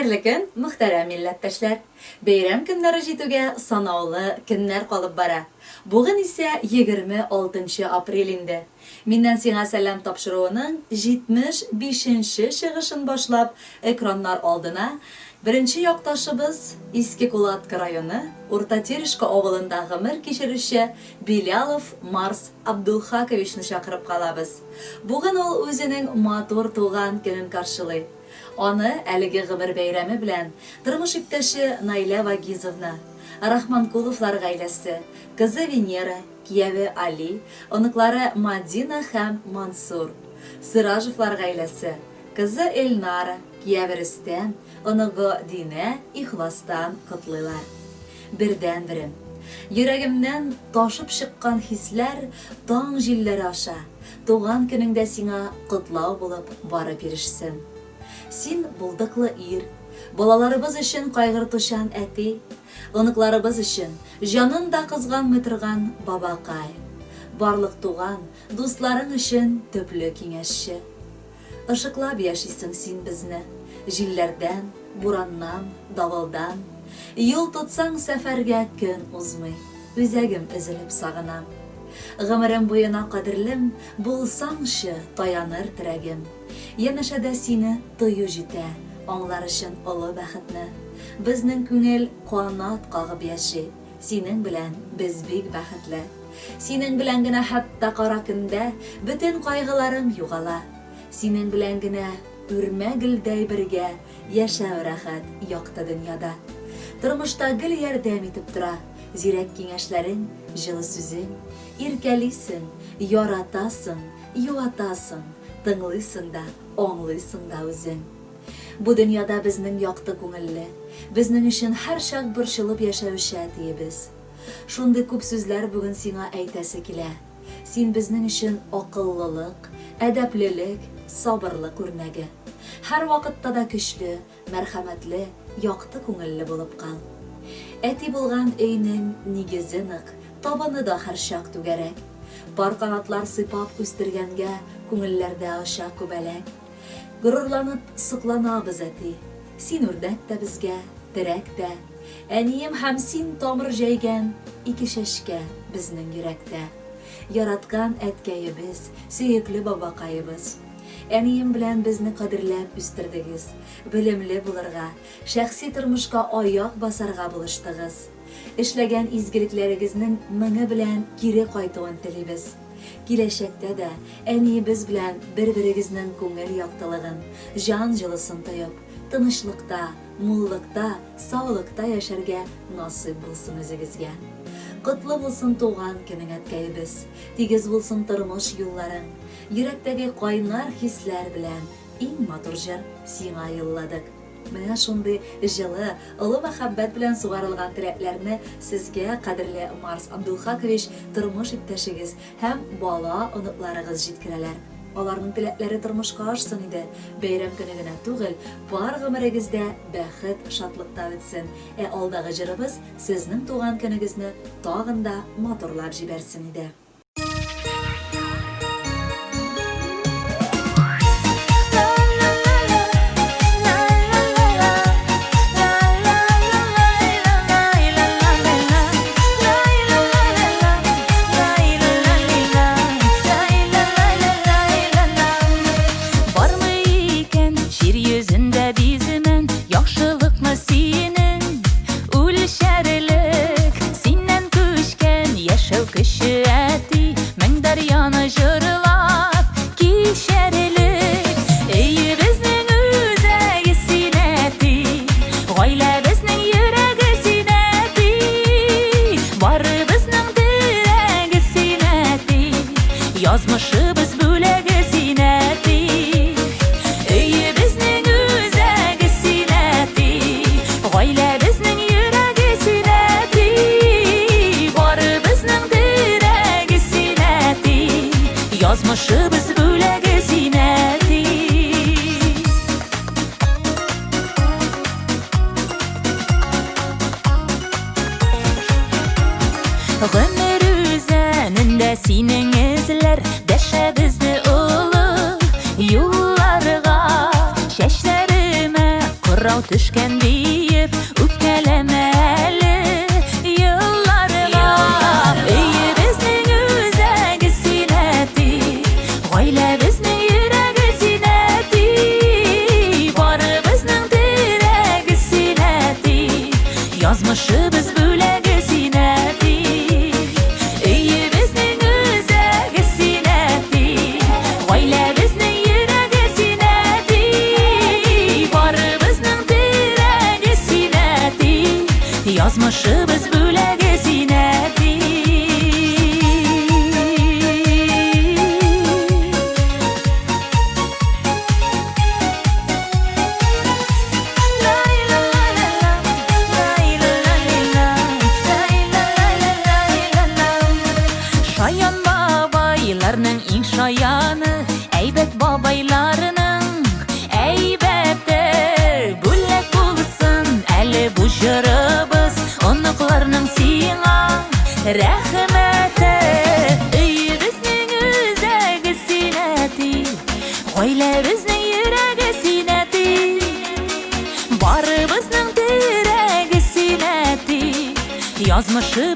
Хәерле көн, мөхтәрәм милләттәшләр. Бәйрәм көннәре җитүгә санаулы көннәр калып бара. Бүген исә 26 апрель инде. Миннән сиңа сәлам тапшыруының 75-нче чыгышын башлап экраннар алдына беренче якташыбыз Иске Кулатка районы Урта Терешка авылында гомер кичерүче Билялов Марс Абдулхаковичны чакырып калабыз. Бүген ул үзенең матур туган көнен каршылый. Аны әлеге гомер бәйрәме белән тормыш иптәше Найля Вагизовна, Рахманкуловлар гаиләсе, кызы Венера, кияве Али, оныклары Мадина һәм Мансур, Сыражевлар гаиләсе, кызы Эльнара, кияве Рөстәм, оныгы Динә ихластан котлыйлар. Бердән-берем, йөрәгемнән ташып чыккан хисләр таң җилләре аша, туган көнеңдә сиңа котлау булып барып ирешсен. Син булдыклы ир, балаларыбыз өчен кайгыртучан әти, оныкларыбыз өчен җанын да кызганмый торган бабакай, барлык туган, дусларың өчен төпле киңәшче. Ышыклап яшисең син безне, җилләрдән, бураннан, давылдан, юл тотсаң сәфәргә көн узмый, үзәгем өзелеп сагынам. Гомерем буена кадерлем, булсаңчы таяныр терәгем. Янәшәдә сине тою җитә, аңлар өчен олы бәхетне. Безнең күңел канат кагып яши, синең белән без бик бәхетле. Синең белән генә хәтта кара көндә бөтен кайгыларым югала. Синең белән генә үрмә гөлдәй бергә яшәү рәхәт якты дөньяда. Тормышта гел ярдәм итеп тора, зирәк киңәшләрең, җылы сүзең, иркәлисең, яратасың, юатасың, тыңлыйсың да, аңлыйсың да үзең. Бу дөньяда безнең якты күңелле, безнең өчен һәр чак борчылып яшәүче тиебез. Шундый күп сүзләр бүген сиңа әйтәсе килә. Син безнең өчен акыллылык, әдәплелек, сабырлык үрнәге. Һәр вакытта да көчле, мәрхәмәтле, якты күңелле булып кал. Әти булган өйнең нигезе нык, табаны да һәр чак түгәрәк. Бар канатлар сыйпап үстергәнгә күңелләрдә аша күбәләк. Горурланып сокланабыз әти, син үрдәк тә безгә, терәк тә. Әнием һәм син тамыр җәйгән ике чәчкә безнең йөрәктә. Яраткан әткәебез, сөекле бабакаебыз. Әнием белән безне кадерләп үстердегез, белемле булырга, шәхси тормышка аяк басарга булыштыгыз. Эшләгән изгелекләрегезнең меңе белән кире кайтуын телибез. Киләчәктә дә әниебез белән бер-берегезнең күңел яктылыгын, җан җылысын тоеп, тынычлыкта, муллыкта, саулыкта яшәргә насыйп булсын үзегезгә. Котлы булсын туган көнең әткәебез, тигез булсын тормыш юлларың, йөрәктәге кайнар хисләр белән иң матур җыр сиңа юлладык. Менә шундый җылы, олы мәхәббәт белән сугарылган теләкләрне сезгә, кадерле Марс Абдулхакович, тормыш иптәшегез һәм бала оныкларыгыз җиткерәләр. Аларның теләкләре тормышка ашсын иде. Бәйрәм көне генә түгел, бар гомерегездә бәхет, шатлыкта үтсен. Алдагы җырыбыз сезнең туган көнегезне тагын да матурлап җибәрсен иде. Yazmışыбыз бүләге синәти, өйе безнең үзәге синәти, гаилә безнең йөрәге синәти, бары безнең терәге синәти, язмышыбыз бүләге синәти. Гомер үзәнендә синең эзләр, дәшәбезне олы юлларга, чәчләремә кырау düşkən deyib Üpkələməli yıllarına Ey bizning üzəgi sinəti Gaylə bizning yürəgi sinəti Barı bizning dirəgi sinəti Yazmışı biz büləgi sinəti Ey bizning üzəgi sinəti Gaylə bizning yürəgi sinəti Barı bizning dirəgi sinəti Yazmışı biz büləgi sinəti Şayan babaylarının in şayanı Əybət babaylarının Əybətdir Bülək bulsun Əli bu jırыбыз Onluqlarının siğa Rəhməti Ey bizning üzəgi sinəti Gaylə bizning yürəgi sinəti Barı bizning dirəgi sinəti Yazmışı